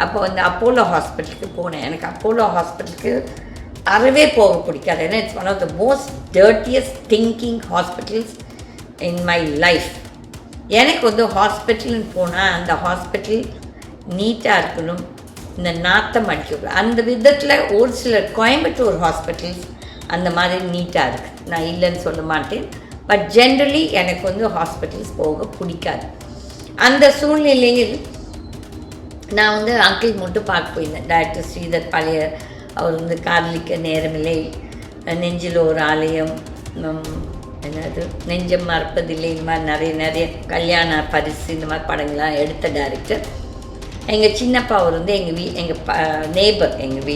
அப்போ வந்து அப்போலோ ஹாஸ்பிட்டலுக்கு போனேன். எனக்கு அப்போலோ ஹாஸ்பிட்டலுக்கு அறவே போக பிடிக்காது. ஏன்னா it's one of the most dirtiest thinking hospitals in my life. எனக்கு வந்து ஹாஸ்பிட்டல்னு போனால் அந்த ஹாஸ்பிட்டல் நீட்டாக இருக்கணும், இந்த நாத்தம் அடிக்கக்கூடாது. அந்த விதத்தில் ஒரு சில கோயம்புத்தூர் ஹாஸ்பிட்டல்ஸ் அந்த மாதிரி நீட்டாக இருக்குது, நான் இல்லைன்னு சொல்ல மாட்டேன். பட் ஜென்ரலி எனக்கு வந்து ஹாஸ்பிட்டல்ஸ் போக பிடிக்காது. அந்த சூழ்நிலையில் நான் வந்து அங்கிள் மட்டும் பார்க்க போயிருந்தேன். டாக்டர் ஸ்ரீதர் பழைய, அவர் வந்து காதலிக்க நேரமில்லை, நெஞ்சில் ஒரு ஆலயம், என்னது நெஞ்சம் மறப்பதில்லை, இந்த மாதிரி நிறைய கல்யாண பரிசு இந்த மாதிரி படங்கள்லாம் எடுத்த டைரக்டர். எங்கள் சின்னப்பா அவர் வந்து எங்கள் நேபர், எங்கள்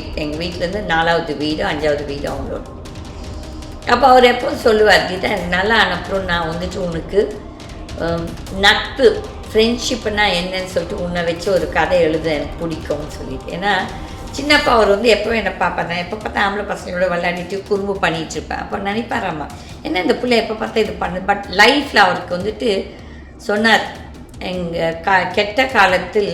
வீட்டிலேருந்து 4வது வீடு 5வது வீடு அவங்களோட. அப்போ அவர் எப்போது சொல்லுவார், கீதா எனக்கு நல்லா அனுப்புகிறோம், நான் வந்துட்டு உனக்கு நட்பு ஃப்ரெண்ட்ஷிப்புன்னா என்னன்னு சொல்லிட்டு உன்னை வச்சு ஒரு கதை எழுத எனக்கு பிடிக்கும்னு சொல்லிட்டு. ஏன்னா சின்னப்பா அவர் வந்து எப்போ என்னை பார்ப்பேன், நான் எப்போ பார்த்தா ஆம்பளை பசங்களோட விளையாடிட்டு குறும்பு பண்ணிகிட்ருப்பேன். அப்போ நினைப்பாராம்மா என்ன இந்த பிள்ளை எப்போ பார்த்தா இது பண்ணுது. பட் லைஃப்பில் அவருக்கு வந்துட்டு சொன்னார், எங்கள் கெட்ட காலத்தில்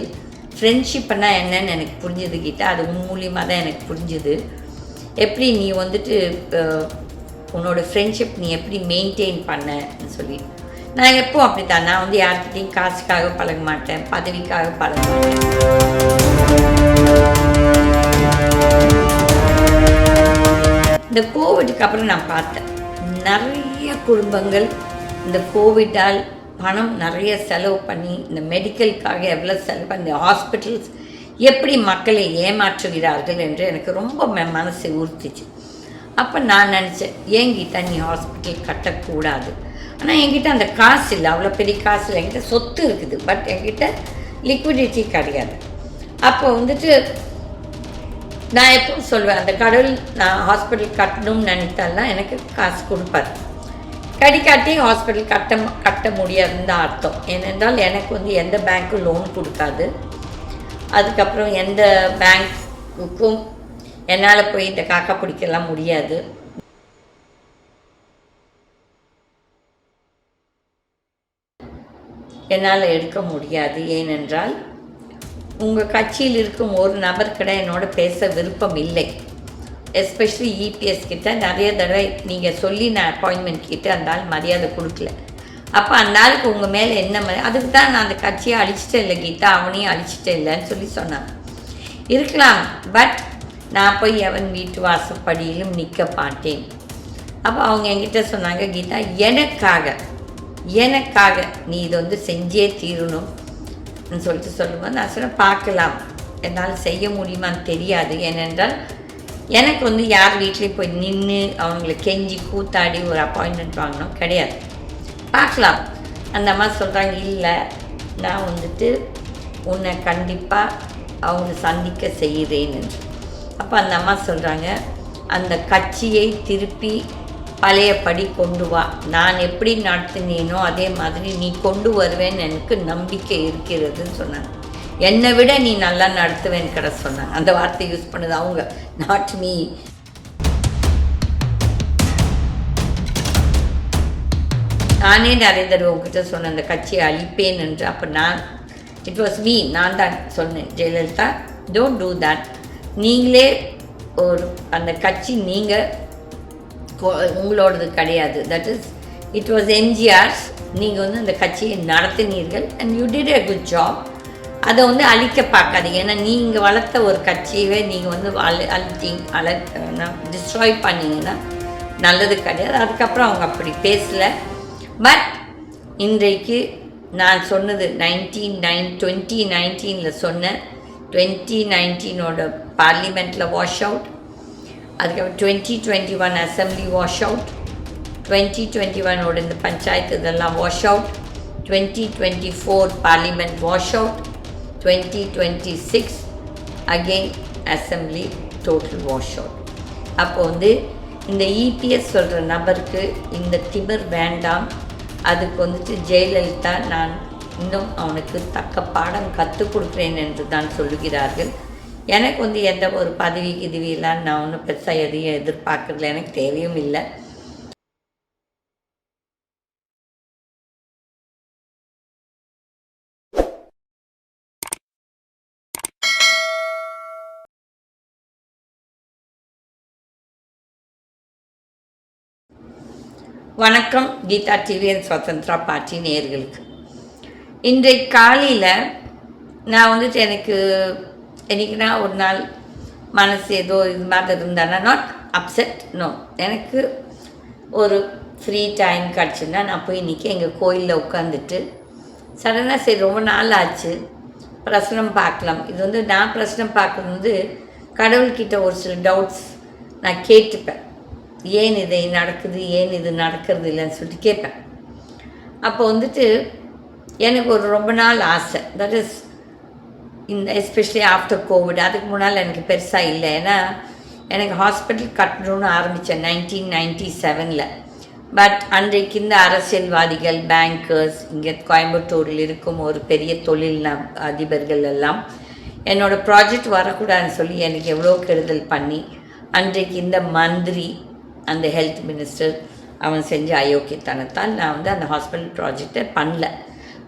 ஃப்ரெண்ட்ஷிப்புன்னா என்னன்னு எனக்கு புரிஞ்சுது கிட்ட, அது மூலியமாக தான் எனக்கு புரிஞ்சுது. எப்படி நீ வந்துட்டு உன்னோட ஃப்ரெண்ட்ஷிப் நீ எப்படி மெயின்டைன் பண்ணன்னு சொல்லி. நான் எப்போ அப்படி தான், நான் வந்து யார்கிட்டையும் காசுக்காக பழக மாட்டேன், பதவிக்காக பழக மாட்டேன். இந்த கோவிடுக்கு அப்புறம் நான் பார்த்தேன், நிறைய குடும்பங்கள் இந்த கோவிட்டால் பணம் நிறைய செலவு பண்ணி இந்த மெடிக்கலுக்காக எவ்வளோ செலவு பண்ணி இந்த ஹாஸ்பிட்டல்ஸ் எப்படி மக்களை ஏமாற்றுகிறார்கள் என்று எனக்கு ரொம்ப மனசை உறுத்திச்சு. அப்போ நான் நினச்சேன், என்கிட்ட நீ ஹாஸ்பிட்டல் கட்டக்கூடாது. ஆனால் என்கிட்ட அந்த காசு இல்லை, அவ்வளோ பெரிய காசு இல்லை, என்கிட்ட சொத்து இருக்குது, பட் என்கிட்ட லிக்விடிட்டி கிடையாது. அப்போ வந்துட்டு நான் எப்பவும் சொல்வேன், அந்த கடவுள் நான் ஹாஸ்பிட்டல் கட்டணும்னு நினைத்தால்தான் எனக்கு காசு கொடுப்பார். கடிக்காட்டி ஹாஸ்பிட்டல் கட்ட முடியாதுன்னு தான் அர்த்தம். ஏனென்றால் எனக்கு வந்து எந்த பேங்க்கும் லோன் கொடுக்காது. அதுக்கப்புறம் எந்த பேங்க்குக்கும் என்னால் போய் இந்த காக்கா பிடிக்கலாம் முடியாது. என்னால் எடுக்க முடியாது. ஏனென்றால் உங்கள் கட்சியில் இருக்கும் ஒரு நபர் கிட்ட என்னோட பேச விருப்பம் இல்லை. எஸ்பெஷலி இபிஎஸ் கிட்ட நிறைய தடவை நீங்கள் சொல்லி நான் அப்பாயின்மெண்ட் கிட்ட அந்த ஆள் மரியாதை கொடுக்கல. அப்போ அந்த ஆளுக்கு உங்கள் மேலே என்ன அதுக்கு தான் நான் அந்த கட்சியை அழிச்சிட்டே இல்லை கீதா, அவனையும் அழிச்சிட்டே இல்லைன்னு சொல்லி சொன்னாங்க. இருக்கலாம், பட் நான் போய் எவன் வீட்டு வாசப்படியிலும் நிற்க மாட்டேன். அப்போ அவங்க என்கிட்ட சொன்னாங்க, கீதா எனக்காக நீ இதை வந்து செஞ்சே தீரணும்னு சொல்லிட்டு சொல்லும்போது நான் சொன்னேன், பார்க்கலாம், என்னால் செய்ய முடியுமான்னு தெரியாது. ஏனென்றால் எனக்கு வந்து யார் வீட்லேயும் போய் நின்று அவங்கள கெஞ்சி கூத்தாடி ஒரு அப்பாயின்மெண்ட் வாங்கணும் கிடையாது. பார்க்கலாம். அந்த அம்மா சொல்கிறாங்க, இல்லை நான் வந்துட்டு உன்னை கண்டிப்பாக அவங்க சந்திக்க செய்கிறேன் என்று. அப்போ அந்த அம்மா சொல்கிறாங்க, அந்த கட்சியை திருப்பி பழையபடி கொண்டு வா, நான் எப்படி நடத்தினேனோ அதே மாதிரி நீ கொண்டு வருவேன்னு எனக்கு நம்பிக்கை இருக்கிறதுன்னு சொன்னாங்க. என்னை விட நீ நல்லா நடத்துவேன்னு கடை சொன்னாங்க. அந்த வார்த்தை யூஸ் பண்ணது அவங்க, நாட் மீ. நானே நிறைய தடவை உங்ககிட்ட சொன்னேன் அந்த கட்சியை அழிப்பேன் என்று. அப்போ இட் வாஸ் மீ, நான் தான் சொன்னேன், ஜெயலலிதா டோன்ட் டூ தட். நீங்களே ஒரு அந்த கட்சி நீங்கள் உங்களோடது கிடையாது. That is it was MGR's. நீங்கள் வந்து அந்த கட்சியை நடத்தினீர்கள் and you did a good job. அதை வந்து அழிக்க பார்க்காதீங்க. ஏன்னா நீங்கள் வளர்த்த ஒரு கட்சியவே நீங்கள் வந்து டிஸ்ட்ராய் பண்ணிங்கன்னா நல்லது கிடையாது. அதுக்கப்புறம் அவங்க அப்படி பேசலை. பட் இன்றைக்கு நான் சொன்னது 2019 சொன்னேன். 2019 பார்லிமெண்ட்டில் வாஷ் அவுட், அதுக்கப்புறம் 2021 அசம்பிளி வாஷ் அவுட், 2021 இந்த பஞ்சாயத்து இதெல்லாம் wash out, 2024 parliament wash out, 2026 again assembly total wash out. அப்போ வந்து இந்த இபிஎஸ் சொல்கிற நபருக்கு இந்த திமிர் வேண்டாம். அதுக்கு வந்துட்டு ஜெயலலிதா நான் இன்னும் அவனுக்கு தக்க பாடம் கற்றுக் கொடுக்குறேன் என்று தான் சொல்லுகிறார்கள். எனக்கு வந்து எந்த ஒரு பதவி கிதவியெல்லாம் நான் ஒன்றும் பெருசாக எதையும் எதிர்பார்க்கறதில்ல, எனக்கு தேவையும் இல்லை. வணக்கம் Geetha TV and Swatantra party நேயர்களுக்கு. இன்றைக்கு காலையில் நான் வந்துட்டு என்னைக்குனா ஒரு நாள் மனசு ஏதோ இது மாதிரி இருந்தானா, நாட் அப்செட், நோ, எனக்கு ஒரு ஃப்ரீ டைம் கிடச்சுன்னா நான் போய் இன்றைக்கி எங்கள் கோயிலில் உட்காந்துட்டு சடனாக சரி ரொம்ப நாள் ஆச்சு பிரசனம் பார்க்கலாம். இது வந்து நான் பிரசனம் பார்க்குறது வந்து கடவுள்கிட்ட ஒரு சில டவுட்ஸ் நான் கேட்டுப்பேன். ஏன் இதை நடக்குது, ஏன் இது நடக்கிறது இல்லைன்னு சொல்லிட்டு கேட்பேன். அப்போ வந்துட்டு எனக்கு ஒரு ரொம்ப நாள் ஆசை, தட் இஸ் இந்த எஸ்பெஷலி ஆஃப்டர் கோவிட். அதுக்கு முன்னால் எனக்கு பெருசாக இல்லை. ஏன்னா எனக்கு ஹாஸ்பிட்டல் கட்டணும்னு ஆரம்பித்தேன் 1997. பட் அன்றைக்கு இந்த அரசியல்வாதிகள், பேங்கர்ஸ், இங்கே கோயம்புத்தூரில் இருக்கும் ஒரு பெரிய தொழில் அதிபர்கள் எல்லாம் என்னோடய ப்ராஜெக்ட் வரக்கூடாதுன்னு சொல்லி எனக்கு எவ்வளோ கெடுதல் பண்ணி, அன்றைக்கு இந்த மந்திரி, அந்த ஹெல்த் மினிஸ்டர் அவன் செஞ்ச அயோக்கியத்தனத்தால் நான் வந்து அந்த ஹாஸ்பிட்டல் ப்ராஜெக்டை பண்ணல.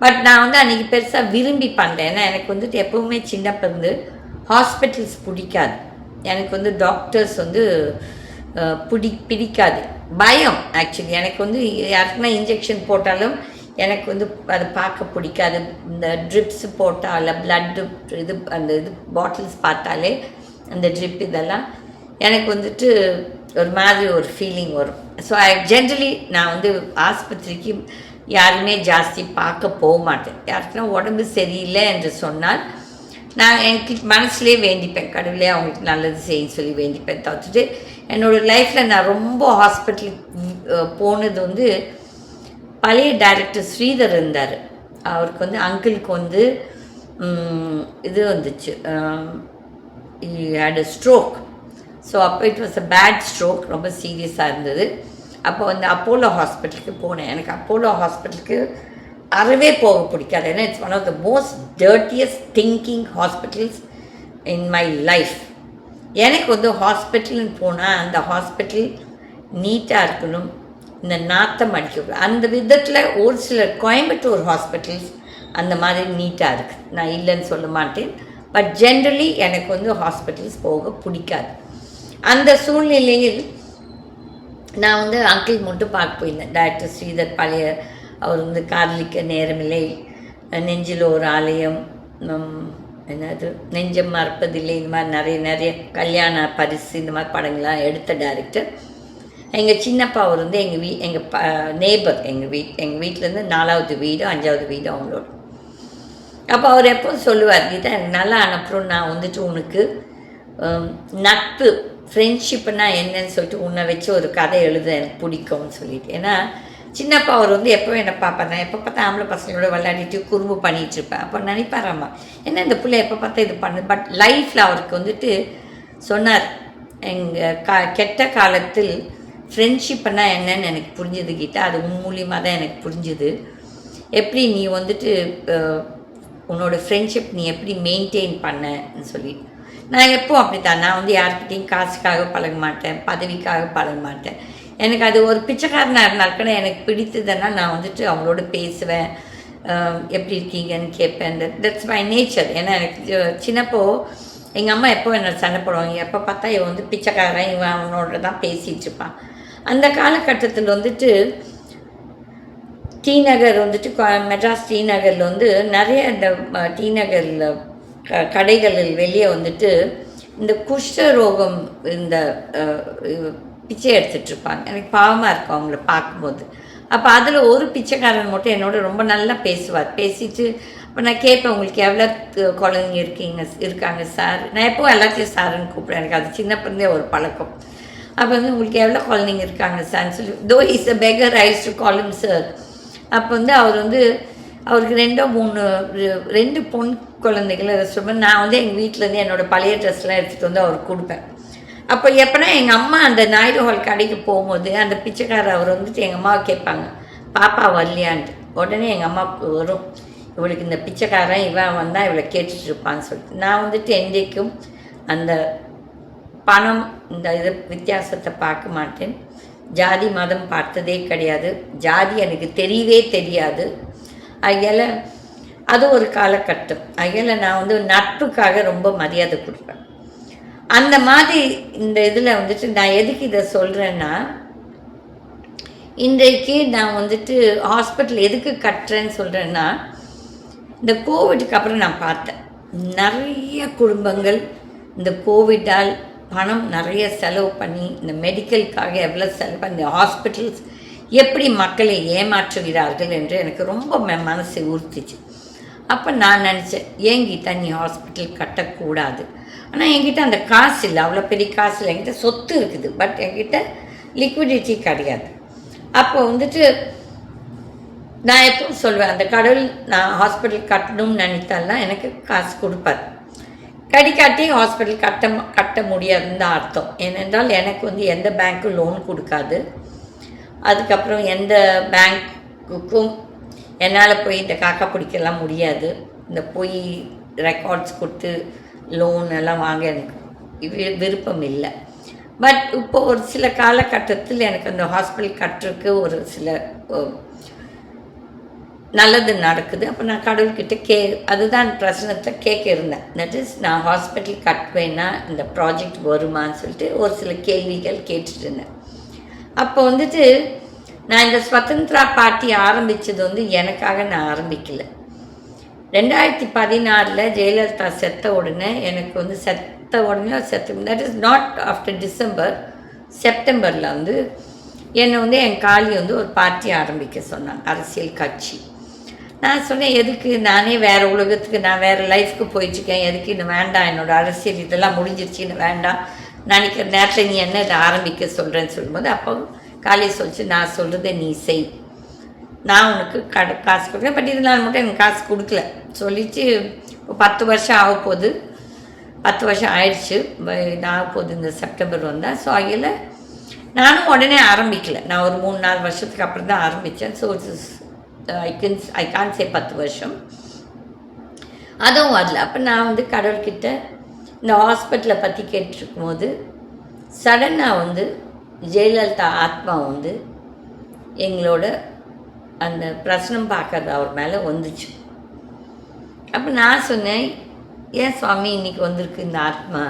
பட் நான் வந்து அன்றைக்கி பெருசாக விரும்பி பண்ணேன். ஏன்னா எனக்கு வந்துட்டு எப்போவுமே சின்னப்போ இருந்து ஹாஸ்பிட்டல்ஸ் பிடிக்காது. எனக்கு வந்து டாக்டர்ஸ் வந்து பிடிக்காது, பயம். ஆக்சுவலி எனக்கு வந்து யாருக்குன்னா இன்ஜெக்ஷன் போட்டாலும் எனக்கு வந்து அதை பார்க்க பிடிக்காது. இந்த ட்ரிப்ஸ் போட்டால் பிளட் இது அந்த இது பாட்டில்ஸ் பார்த்தாலே அந்த ட்ரிப் இதெல்லாம் எனக்கு வந்துட்டு ஒரு மாதிரி ஒரு ஃபீலிங் வரும். ஸோ ஜென்ரலி நான் வந்து ஆஸ்பத்திரிக்கு யாருமே ஜாஸ்தி பார்க்க போக மாட்டேன். யாருக்குன்னா உடம்பு சரியில்லை என்று சொன்னால் நான் எனக்கு மனசுலேயே வேண்டிப்பேன், கடவுளே அவங்களுக்கு நல்லது செய்யன்னு சொல்லி வேண்டிப்பேன். தவிர்த்துட்டு என்னோடய லைஃப்பில் நான் ரொம்ப ஹாஸ்பிட்டலுக்கு போனது வந்து பழைய டைரக்டர் ஸ்ரீதர் இருந்தார். அவருக்கு வந்து அங்கிளுக்கு வந்து இது வந்துச்சு, ஹேட் அ ஸ்ட்ரோக். ஸோ அப்போ it was a bad stroke, ரொம்ப சீரியஸாக இருந்தது. அப்போ வந்து அப்போலோ ஹாஸ்பிட்டலுக்கு போனேன். எனக்கு அப்போலோ ஹாஸ்பிட்டலுக்கு அறவே போக பிடிக்காது. ஏன்னா it's one of the most dirtiest thinking hospitals in my life. எனக்கு வந்து ஹாஸ்பிட்டல்னு போனால் அந்த ஹாஸ்பிட்டல் நீட்டாக இருக்கணும், இந்த நாத்தம் அடிக்கக்கூடாது. அந்த விதத்தில் ஒரு சில கோயம்புத்தூர் ஹாஸ்பிட்டல்ஸ் அந்த மாதிரி நீட்டாக இருக்குது, நான் இல்லைன்னு சொல்ல மாட்டேன். பட் ஜென்ரலி எனக்கு வந்து ஹாஸ்பிட்டல்ஸ் போக பிடிக்காது. அந்த சூழ்நிலையில் நான் வந்து அங்கிள் மட்டும் பார்க்க போயிருந்தேன். டைரக்டர் ஸ்ரீதர் பழைய, அவர் வந்து காதலிக்க நேரமில்லை, நெஞ்சில் ஒரு ஆலயம், என்னது நெஞ்சம் மறப்பதில்லை, இந்த மாதிரி நிறைய கல்யாண பரிசு இந்த மாதிரி படங்கள்லாம் எடுத்த டைரக்டர். எங்கள் சின்னப்பா அவர் வந்து எங்கள் நேபர், எங்கள் வீட்டிலேருந்து 4வது வீடு 5வது வீடு அவங்களோட. அப்போ அவர் எப்போதும் சொல்லுவார், கீதா எனக்கு நல்லா அனுப்புகிறோம், நான் வந்துட்டு உனக்கு நட்பு ஃப்ரெண்ட்ஷிப்புன்னா என்னன்னு சொல்லிட்டு உன்னை வச்சு ஒரு கதை எழுத எனக்கு பிடிக்கும்னு சொல்லிட்டு. ஏன்னா சின்னப்பா அவர் வந்து எப்போ என்னை பார்ப்பேன், நான் எப்போ பார்த்தா ஆம்பளை பசங்களோட விளையாடிட்டு குறும்பு பண்ணிகிட்ருப்பேன். அப்போ நினைப்பாராம்மா என்ன இந்த பிள்ளை எப்போ பார்த்தா இது பண்ணுது. பட் லைஃப்பில் அவருக்கு வந்துட்டு சொன்னார், எங்கள் கெட்ட காலத்தில் ஃப்ரெண்ட்ஷிப்புன்னா என்னன்னு எனக்கு புரிஞ்சுது கீதா, அது உன் மூலியமாக தான் எனக்கு புரிஞ்சுது. எப்படி நீ வந்துட்டு உன்னோட ஃப்ரெண்ட்ஷிப் நீ எப்படி மெயின்டைன் பண்ணன்னு சொல்லி. நான் எப்போ அப்படி தான், நான் வந்து யார்கிட்டையும் காசுக்காக பழக மாட்டேன், பதவிக்காக பழக மாட்டேன். எனக்கு அது ஒரு பிச்சைக்காரனாக இருந்தால்கூட எனக்கு பிடித்ததுன்னா நான் வந்துட்டு அவங்களோட பேசுவேன், எப்படி இருக்கீங்கன்னு கேட்பேன். That's my nature. ஏன்னா எனக்கு சின்னப்போ எங்கள் அம்மா எப்போ என்ன சண்டை போடுவாங்க, எப்போ பார்த்தா இவன் வந்து பிச்சைக்காரன், இவன் அவனோட தான் பேசிகிட்டு இருப்பான். அந்த காலகட்டத்தில் வந்துட்டு டி நகர் வந்துட்டு மெட்ராஸ் டி நகரில் வந்து நிறைய இந்த டி நகரில் கடைகளில் வெளியே வந்துட்டு இந்த குஷ்ட ரோகம் இந்த பிச்சை எடுத்துகிட்ருப்பாங்க. எனக்கு பாவமாக இருக்கும் அவங்கள பார்க்கும்போது. அப்போ அதில் ஒரு பிச்சைக்காரன் மட்டும் என்னோட ரொம்ப நல்லா பேசுவார். பேசிட்டு அப்போ நான் கேட்பேன், உங்களுக்கு எவ்வளோ குழந்தைங்க இருக்காங்க சார். நான் எப்போ எல்லாத்தையும் சாருன்னு கூப்பிடுவேன், எனக்கு அது சின்ன பிறந்தே ஒரு பழக்கம். அப்போ வந்து உங்களுக்கு எவ்வளோ குழந்தைங்க இருக்காங்க சார்ன்னு சொல்லி, though is a beggar is to call him sir. அப்போ வந்து அவர் வந்து அவருக்கு 2 பொன் குழந்தைகள். அதை சொல்லுவேன், நான் வந்து எங்கள் வீட்டிலேருந்து என்னோடய பழைய ட்ரெஸ்லாம் எடுத்துகிட்டு வந்து அவருக்கு கொடுப்பேன். அப்போ எப்போனா எங்கள் அம்மா அந்த நாயுடு ஹால் கடைக்கு போகும்போது அந்த பிச்சைக்காரர் அவர் வந்துட்டு எங்கள் அம்மாவை கேட்பாங்க, பாப்பா வரலையான்ட்டு. உடனே எங்கள் அம்மாவுக்கு வரும், இவளுக்கு இந்த பிச்சைக்காரன் இவன் வந்தால் இவளை கேட்டுட்டு இருப்பான்னு சொல்லிட்டு. நான் வந்துட்டு என்றைக்கும் அந்த பணம் இந்த இது வித்தியாசத்தை பார்க்க மாட்டேன். ஜாதி மதம் பார்த்ததே கிடையாது, ஜாதி எனக்கு தெரியவே தெரியாது. அதில் அது ஒரு காலகட்டம். அதில் நான் வந்து நட்புக்காக ரொம்ப மரியாதை கொடுப்பேன். அந்த மாதிரி இந்த இதில் வந்துட்டு நான் எதுக்கு இதை சொல்கிறேன்னா, இன்றைக்கு நான் வந்துட்டு ஹாஸ்பிட்டல் எதுக்கு கட்டுறேன்னு சொல்கிறேன்னா, இந்த கோவிடுக்கு அப்புறம் நான் பார்த்தேன். நிறைய குடும்பங்கள் இந்த கோவிட்டால் பணம் நிறைய செலவு பண்ணி, இந்த மெடிக்கலுக்காக எவ்வளோ செலவு பண்ணி, இந்த ஹாஸ்பிட்டல்ஸ் எப்படி மக்களை ஏமாற்றுகிறார்கள் என்று எனக்கு ரொம்ப மனசை உறுத்திச்சு. அப்போ நான் நினச்சேன், ஏன் கீதா நீ ஹாஸ்பிட்டல் கட்டக்கூடாது? ஆனால் என்கிட்ட அந்த காசு இல்லை, அவ்வளோ பெரிய காசு இல்லை. என்கிட்ட சொத்து இருக்குது, பட் என்கிட்ட லிக்விடிட்டி கிடையாது. அப்போ வந்துட்டு நான் எப்பவும் சொல்வேன், அந்த கடவுள் நான் ஹாஸ்பிட்டல் கட்டணும்னு நினைத்தால்தான் எனக்கு காசு கொடுப்பார். கடிக்காட்டி ஹாஸ்பிட்டல் கட்ட முடியாதுன்னு தான் அர்த்தம். ஏனென்றால் எனக்கு வந்து எந்த பேங்க்கும் லோன் கொடுக்காது. அதுக்கப்புறம் எந்த பேங்க்குக்கும் என்னால் போய் இந்த காக்கா பிடிக்கலாம் முடியாது. இந்த போய் ரெக்கார்ட்ஸ் கொடுத்து லோன் எல்லாம் வாங்க எனக்கு விருப்பம் இல்லை. பட் இப்போ ஒரு சில காலகட்டத்தில் எனக்கு அந்த ஹாஸ்பிட்டல் கட்டுறதுக்கு ஒரு சில நல்லது நடக்குது. அப்போ நான் கடவுள்கிட்ட அதுதான் பிரச்சனத்தை கேட்க இருந்தேன். தட் இஸ், நான் ஹாஸ்பிட்டல் கட்டுவேன்னா இந்த ப்ராஜெக்ட் வருமானு சொல்லிட்டு ஒரு சில கேள்விகள் கேட்டுட்டு இருந்தேன். அப்போ வந்துட்டு நான் இந்த ஸ்வதந்திரா பார்ட்டி ஆரம்பித்தது வந்து எனக்காக நான் ஆரம்பிக்கலை. 2016 ஜெயலலிதா செத்த உடனே எனக்கு வந்து that is not after December, செப்டம்பரில் வந்து என்னை வந்து என் காலி வந்து ஒரு பார்ட்டி ஆரம்பிக்க சொன்னாங்க, அரசியல் கட்சி. நான் சொன்னேன், எதுக்கு? நானே வேறு உலகத்துக்கு, நான் வேறு லைஃப்க்கு போயிட்டுருக்கேன், எதுக்கு இன்னும் வேண்டாம், என்னோடய அரசியல் இதெல்லாம் முடிஞ்சிருச்சு, இன்னும் வேண்டாம், நினைக்கிற நேரத்தில் நீ என்ன இதை ஆரம்பிக்க சொல்கிறேன்னு சொல்லும்போது, அப்போ காலையை சொல்லிச்சு, நான் சொல்கிறத நீ செய், நான் உனக்கு காசு கொடுக்குறேன், பட் இதனால் மட்டும் எனக்கு காசு கொடுக்கல சொல்லிச்சு. இப்போ 10 வருஷம் ஆக போகுது, 10 வருஷம் ஆயிடுச்சு, ஆக போகுது இந்த செப்டம்பர் வந்தால். ஸோ அதில் நானும் உடனே ஆரம்பிக்கலை, நான் ஒரு 3-4 வருஷத்துக்கு அப்புறம் தான் ஆரம்பித்தேன். ஸோ இட்ஸ் ஐ கான் சே 10 வருஷம் அதுவும் வரல. அப்போ நான் வந்து கடவுள்கிட்ட இந்த ஹாஸ்பிட்டலை பற்றி கேட்டுருக்கும் போது சடனாக வந்து ஜெயலலிதா ஆத்மா வந்து எங்களோட அந்த பிரசனம் பார்க்கறது அவர் மேலே வந்துச்சு. அப்போ நான் சொன்னேன், ஏன் சுவாமி இன்றைக்கி வந்திருக்கு இந்த ஆத்மா?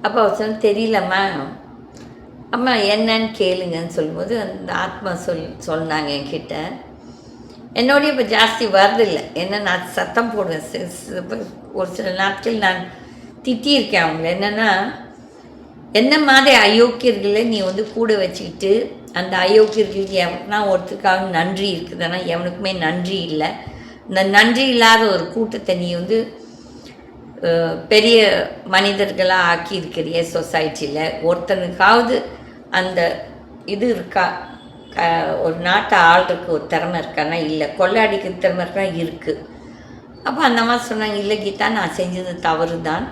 அப்போ அவர் சொன்ன, தெரியலம்மா, அம்மா என்னன்னு கேளுங்கன்னு சொல்லும்போது அந்த ஆத்மா சொன்னாங்க என்கிட்ட, என்னோடய இப்போ ஜாஸ்தி வரதில்லை, என்ன நான் சத்தம் போடுவேன். ஒரு சில நாட்கள் நான் திட்டியிருக்கேன் அவங்கள. என்னென்னா, என்ன மாதிரி அயோக்கியர்களை நீ வந்து கூட வச்சுக்கிட்டு, அந்த அயோக்கியர்களுக்கு எவனா ஒருத்தருக்காக நன்றி இருக்குதுன்னா எவனுக்குமே நன்றி இல்லை. இந்த நன்றி இல்லாத ஒரு கூட்டத்தை நீ வந்து பெரிய மனிதர்களாக ஆக்கி இருக்கிறிய சொசைட்டியில். ஒருத்தனுக்காவது அந்த இது இருக்கா, ஒரு நாட்டை ஆள்றதுக்கு ஒரு திறமை இருக்கான்னா இல்லை, கொள்ளாடிக்கு திறமை இருக்கா இருக்குது. அப்போ அந்த மாதிரி சொன்னாங்க, இல்லை கீதா நான் செஞ்சது தவறு தான்,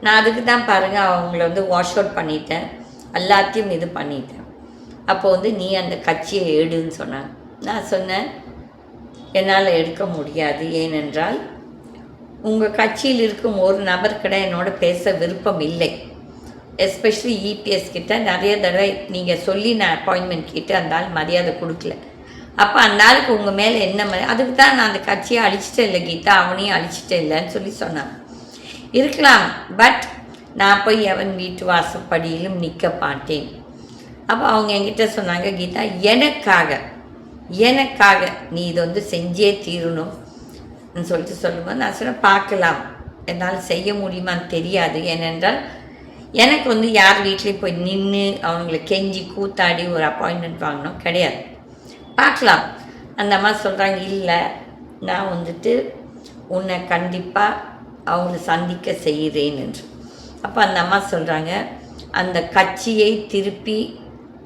நான் அதுக்கு தான் பாருங்கள் அவங்கள வந்து வாஷ் அவுட் பண்ணிட்டேன், எல்லாத்தையும் இது பண்ணிட்டேன், அப்போ வந்து நீ அந்த கட்சியை எடுன்னு சொன்னாங்க. நான் சொன்னேன், என்னால் எடுக்க முடியாது, ஏனென்றால் உங்கள் கட்சியில் இருக்கும் ஒரு நபர்கிட்ட என்னோட பேச விருப்பம் இல்லை. எஸ்பெஷலி இபிஎஸ் கிட்ட நிறைய தடவை நீங்கள் சொல்லி நான் அப்பாயின்மெண்ட் கேட்டு அந்த ஆள் மரியாதை கொடுக்கல. அப்போ அந்த ஆளுக்கு உங்கள் மேலே என்ன அதுக்கு தான் நான் அந்த கட்சியை அழிச்சிட்டே இல்லை கீதா, அவனையும் அழிச்சிட்டே இல்லைன்னு சொல்லி சொன்னாங்க. இருக்கலாம், பட் நான் போய் எவன் வீட்டு வாசப்படியிலும் நிற்க மாட்டேன். அப்போ அவங்க என்கிட்ட சொன்னாங்க, கீதா எனக்காக நீ இதை வந்து செஞ்சே தீரணும்னு சொல்லிட்டு சொல்லும்போது நான் சொன்னேன், பார்க்கலாம், என்னால் செய்ய முடியுமான்னு தெரியாது, ஏனென்றால் எனக்கு வந்து யார் வீட்லேயும் போய் நின்று அவங்கள கெஞ்சி கூத்தாடி ஒரு அப்பாயின்மெண்ட் வாங்கணும் கிடையாது, பார்க்கலாம். அந்த அம்மா சொல்கிறாங்க, இல்லை நான் வந்துட்டு உன்னை கண்டிப்பாக அவங்கள சந்திக்க செய்கிறேன் என்று. அப்போ அந்த அம்மா சொல்கிறாங்க, அந்த கட்சியை திருப்பி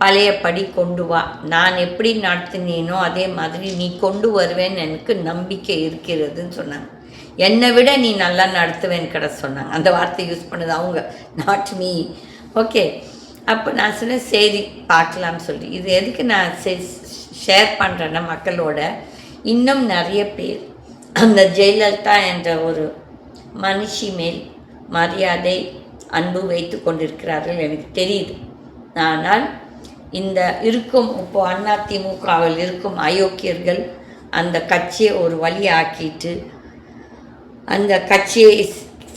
பழையபடி கொண்டு வா, நான் எப்படி நடத்தினேனோ அதே மாதிரி நீ கொண்டு வருவேன்னு எனக்கு நம்பிக்கை இருக்கிறதுன்னு சொன்னாங்க. என்னை விட நீ நல்லா நடத்துவேன்னு கடை சொன்னாங்க. அந்த வார்த்தை யூஸ் பண்ணது அவங்க, நாட் மீ. ஓகே, அப்போ நான் சொன்னேன், சரி பார்க்கலாம்னு சொல்லி. இது எதுக்கு நான் ஷேர் பண்ணுறேன்னா, மக்களோட இன்னும் நிறைய பேர் அந்த ஜெயலலிதா என்ற ஒரு மனுஷி மேல் மரியாதை அன்பு வைத்து கொண்டிருக்கிறார்கள் எனக்கு தெரியுது. ஆனால் இந்த இருக்கும் இப்போ அதிமுகவில் இருக்கும் அயோக்கியர்கள் அந்த கட்சியை ஒரு வழி ஆக்கிட்டு, அந்த கட்சியை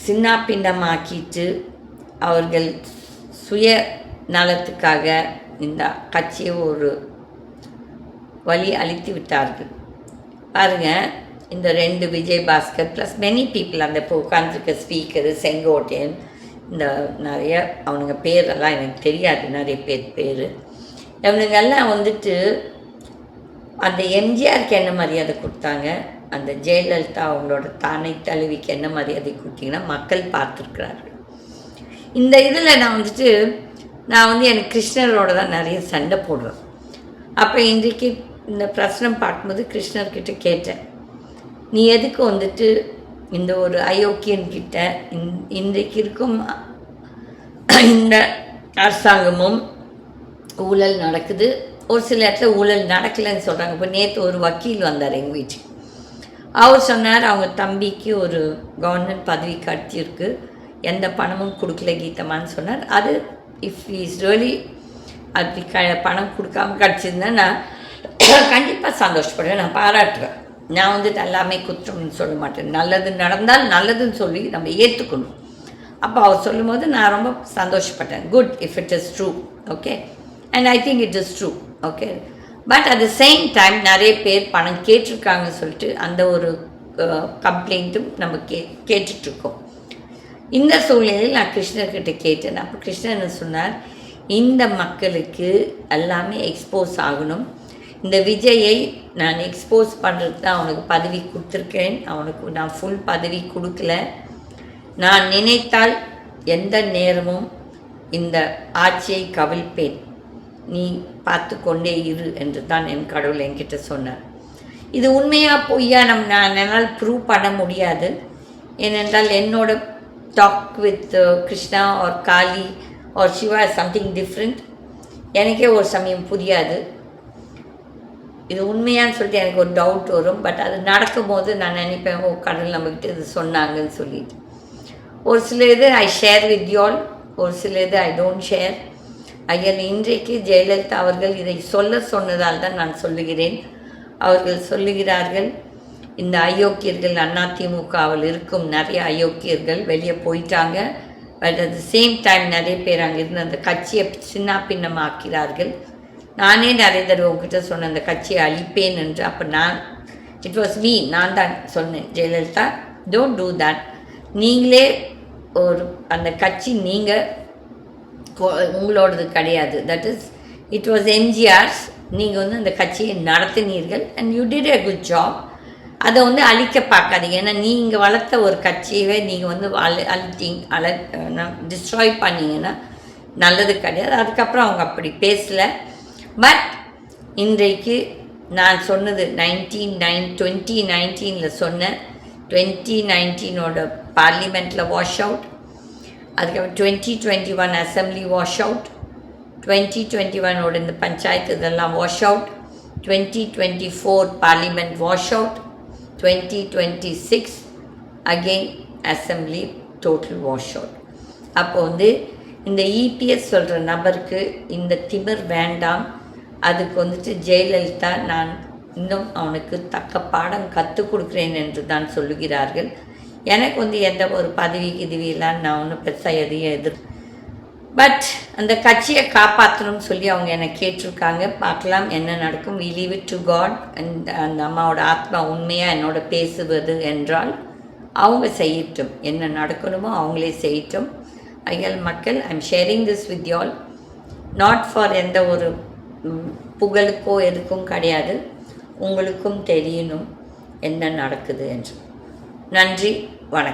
சின்னாபின்னமாக்கிட்டு, அவர்கள் சுய நலத்துக்காக இந்த கட்சியை ஒரு வழி அளித்து விட்டார்கள். பாருங்கள், இந்த 2 விஜயபாஸ்கர் ப்ளஸ் மெனி பீப்புள், அந்த இப்போ உட்காந்துருக்க ஸ்பீக்கரு, செங்கோட்டையன், இந்த நிறைய அவனுங்க பேரெல்லாம் எனக்கு தெரியாது, நிறைய பேர் இவனுங்கெல்லாம் வந்துட்டு அந்த எம்ஜிஆருக்கு என்ன மரியாதை கொடுத்தாங்க, அந்த ஜெயலலிதா அவங்களோட தானை தழுவிக்கு என்ன மரியாதை கொடுத்தீங்கன்னா மக்கள் பார்த்துருக்குறார்கள். இந்த இதில் நான் வந்து எனக்கு கிருஷ்ணரோட தான் நிறைய சண்டை போடுவேன். அப்போ இன்றைக்கு இந்த பிரச்சனை பார்க்கும்போது கிருஷ்ணர்கிட்ட கேட்டேன், நீ எதுக்கு வந்துட்டு இந்த ஒரு அயோக்கியன்கிட்ட இன்றைக்கு இருக்கும் இந்த அரசாங்கமும் ஊழல் நடக்குது, ஒரு சில இடத்துல ஊழல் நடக்கலைன்னு சொல்கிறாங்க. இப்போ நேற்று ஒரு வக்கீல் வந்தார் எங்கள் வீட்டுக்கு. அவர் சொன்னார், அவங்க தம்பிக்கு ஒரு கவர்மெண்ட் பதவி கிடச்சிருக்கு, எந்த பணமும் கொடுக்கல கீதமான்னு சொன்னார். அது இஃப் இஸ் ரியலி அப்படி பணம் கொடுக்காம கிடச்சிருந்தா நான் கண்டிப்பாக சந்தோஷப்படுவேன், நான் பாராட்டுவேன். நான் வந்துட்டு எல்லாமே குற்றம்னு சொல்ல மாட்டேன், நல்லது நடந்தால் நல்லதுன்னு சொல்லி நம்ம ஏற்றுக்கணும். அப்போ அவர் சொல்லும்போது நான் ரொம்ப சந்தோஷப்பட்டேன். Good if it is true, okay, and I think it is true, okay. But at the same time நிறைய பேர் பணம் கேட்டிருக்காங்கன்னு சொல்லிட்டு அந்த ஒரு கம்ப்ளைண்ட்டும் நம்ம கேட்டுட்ருக்கோம். இந்த சூழ்நிலையில் நான் கிருஷ்ணர்கிட்ட கேட்டேன். அப்போ கிருஷ்ணன் சொன்னார், இந்த மக்களுக்கு எல்லாமே எக்ஸ்போஸ் ஆகணும், இந்த விஜயை நான் எக்ஸ்போஸ் பண்ணுறதுக்கு தான் அவனுக்கு பதவி கொடுத்துருக்கேன், அவனுக்கு நான் ஃபுல் பதவி கொடுக்கல. நான் நினைத்தால் எந்த நேரமும் இந்த ஆட்சியை கவிழ்ப்பேன், நீ பார்த்து கொண்டே இரு என்று தான் என் கடவுள் என்கிட்ட சொன்னார். இது உண்மையாக பொய்யா நான் என்னால் ப்ரூவ் பண்ண முடியாது. ஏனென்றால் என்னோட talk with Krishna or Kali or Shiva something different. எனக்கே ஒரு சமயம் புரியாது, இது உண்மையான்னு சொல்லிட்டு எனக்கு ஒரு டவுட் வரும். பட் அது நடக்கும்போது நான் நினைப்பேன், ஓ கடவுள் நம்மக்கிட்ட இது சொன்னாங்கன்னு சொல்லிட்டு. ஒரு சில இது ஐ ஷேர் வித் யூ ஆல், ஒரு சில இது ஐ டோன்ட் ஷேர். ஐயன் இன்றைக்கு ஜெயலலிதா அவர்கள் இதை சொன்னதால் தான் நான் சொல்லுகிறேன். அவர்கள் சொல்லுகிறார்கள், இந்த அயோக்கியர்கள் அதிமுகவில் இருக்கும் நிறைய அயோக்கியர்கள் வெளியே போயிட்டாங்க. But at the same time நிறைய பேர் அங்கே இருந்து அந்த கட்சியை சின்ன பின்னமாக்கிறார்கள். நானே நிறைய தடவை உங்ககிட்ட சொன்னேன், அந்த கட்சியை அழிப்பேன் என்று. அப்போ இட் வாஸ் மீ, நான் தான் சொன்னேன், ஜெயலலிதா டோன்ட் டூ தட். நீங்களே ஒரு அந்த கட்சி நீங்கள் உங்களோடது கிடையாது. That is it was MGR's. நீங்கள் வந்து அந்த கட்சியை நடத்தினீர்கள் and you did a good job. அதை அழிக்க பார்க்காதீங்க. ஏன்னா நீங்கள் வளர்த்த ஒரு கட்சியவே நீங்கள் டிஸ்ட்ராய் பண்ணிங்கன்னா நல்லது கிடையாது. அதுக்கப்புறம் அவங்க அப்படி பேசலை. பட் இன்றைக்கு நான் சொன்னது 2019 சொன்னேன். 2019 பார்லிமெண்ட்டில் வாஷ் அவுட், அதுக்கப்புறம் 2021 அசம்பிளி வாஷ் அவுட், 2021 இந்த பஞ்சாயத்து இதெல்லாம் wash out, 2024 parliament wash out, 2026 again assembly total wash out. அப்போ இந்த இபிஎஸ் சொல்கிற நபருக்கு இந்த திமிர் வேண்டாம். அதுக்கு ஜெயலலிதா நான் இன்னும் அவனுக்கு தக்க பாடம் கற்றுக் கொடுக்குறேன் என்று தான் சொல்லுகிறார்கள். எனக்கு எந்த ஒரு பதவி கிதவியெல்லாம் நான் ஒன்றும் பெருசாக எதையும் பட் அந்த கட்சியை காப்பாற்றணும்னு சொல்லி அவங்க என்னை கேட்டிருக்காங்க. பார்க்கலாம் என்ன நடக்கும். We leave it to god. அந்த அம்மாவோட ஆத்மா உண்மையாக என்னோட பேசுவது என்றால் அவங்க செய்யட்டும், என்ன நடக்கணுமோ அவங்களே செய்யட்டும். ஐயல் மக்கள், I am sharing this with you all, not for எந்த ஒரு புகழுக்கோ எதுக்கும் கிடையாது. உங்களுக்கும் தெரியணும் என்ன நடக்குது என்று. நன்றி, வணக்கம்.